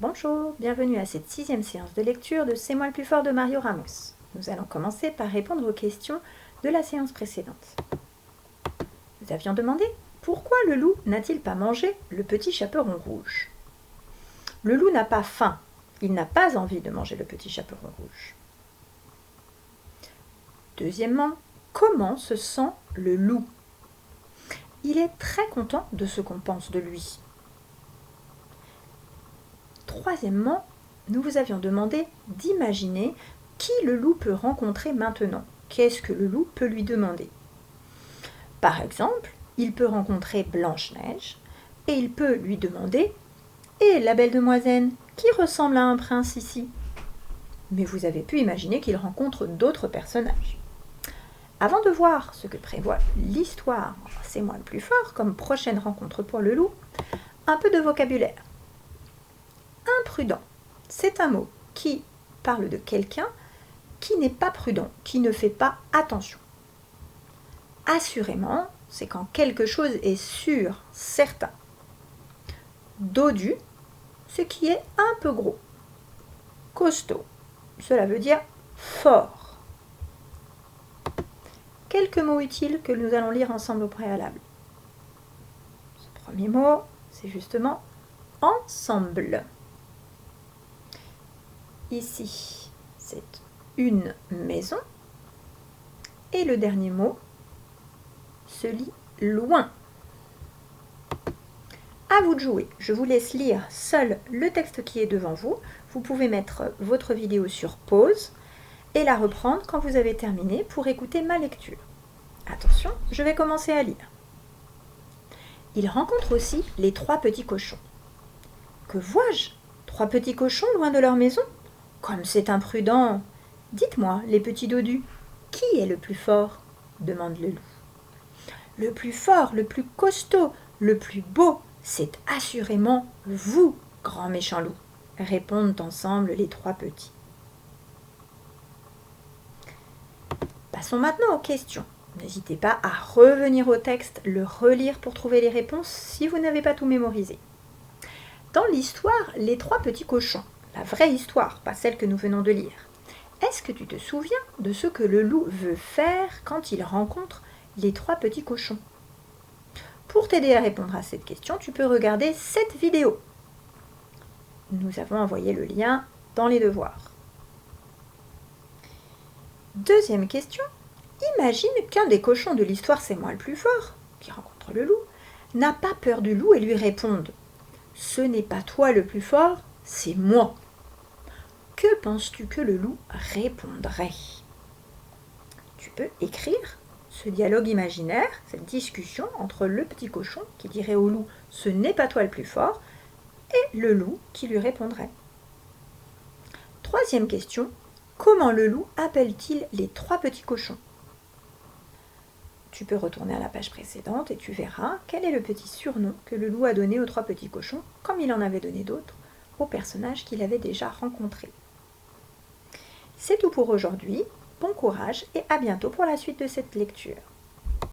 Bonjour, bienvenue à cette 6e séance de lecture de C'est moi le plus fort de Mario Ramos. Nous allons commencer par répondre aux questions de la séance précédente. Nous avions demandé pourquoi le loup n'a-t-il pas mangé le petit chaperon rouge? Le loup n'a pas faim, il n'a pas envie de manger le petit chaperon rouge. Deuxièmement, comment se sent le loup? Il est très content de ce qu'on pense de lui. Troisièmement, nous vous avions demandé d'imaginer qui le loup peut rencontrer maintenant. Qu'est-ce que le loup peut lui demander? Par exemple, il peut rencontrer Blanche-Neige et il peut lui demander « Et la belle demoiselle, qui ressemble à un prince ici ?» Mais vous avez pu imaginer qu'il rencontre d'autres personnages. Avant de voir ce que prévoit l'histoire, c'est moi le plus fort comme prochaine rencontre pour le loup, un peu de vocabulaire. Imprudent, c'est un mot qui parle de quelqu'un qui n'est pas prudent, qui ne fait pas attention. Assurément, c'est quand quelque chose est sûr, certain. Dodu, ce qui est un peu gros. Costaud, cela veut dire fort. Quelques mots utiles que nous allons lire ensemble au préalable. Ce premier mot, c'est justement ensemble. Ici, c'est une maison. Et le dernier mot se lit loin. À vous de jouer. Je vous laisse lire seul le texte qui est devant vous. Vous pouvez mettre votre vidéo sur pause et la reprendre quand vous avez terminé pour écouter ma lecture. Attention, je vais commencer à lire. Il rencontre aussi les 3 petits cochons. Que vois-je? 3 petits cochons loin de leur maison? Comme c'est imprudent! Dites-moi, les petits dodus, qui est le plus fort? Demande le loup. Le plus fort, le plus costaud, le plus beau, c'est assurément vous, grand méchant loup, répondent ensemble les 3 petits. Passons maintenant aux questions. N'hésitez pas à revenir au texte, le relire pour trouver les réponses si vous n'avez pas tout mémorisé. Dans l'histoire, les 3 petits cochons, la vraie histoire, pas celle que nous venons de lire. Est-ce que tu te souviens de ce que le loup veut faire quand il rencontre les 3 petits cochons? Pour t'aider à répondre à cette question, tu peux regarder cette vidéo. Nous avons envoyé le lien dans les devoirs. Deuxième question. Imagine qu'un des cochons de l'histoire C'est moi le plus fort, qui rencontre le loup, n'a pas peur du loup et lui réponde « Ce n'est pas toi le plus fort, c'est moi ». Que penses-tu que le loup répondrait? Tu peux écrire ce dialogue imaginaire, cette discussion entre le petit cochon qui dirait au loup « ce n'est pas toi le plus fort » et le loup qui lui répondrait. Troisième question, comment le loup appelle-t-il les 3 petits cochons? Tu peux retourner à la page précédente et tu verras quel est le petit surnom que le loup a donné aux 3 petits cochons, comme il en avait donné d'autres, aux personnages qu'il avait déjà rencontrés. C'est tout pour aujourd'hui, bon courage et à bientôt pour la suite de cette lecture.